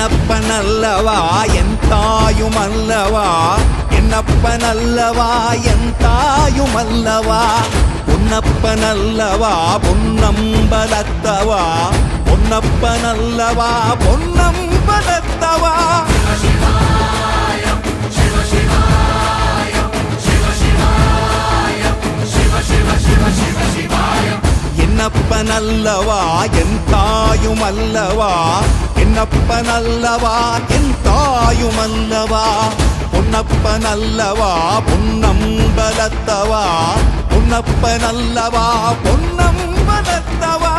என்னப்பனல்லவா என் தாயுமல்லவா, என்னப்பனல்லவா என் தாயுமல்லவா, பொன்னப்பனல்லவா பொன்னம்பலத்தவா, பொன்னப்பனல்லவா பொன்னம்பலத்தவா. என்னப்பனல்லவா என் தாயுமல்லவா, என்னப்பனல்லவா என் தாயுமல்லவா, பொன்னப்பனல்லவா பொன்னம்பலத்தவா, பொன்னப்பனல்லவா பொன்னம்பலத்தவா.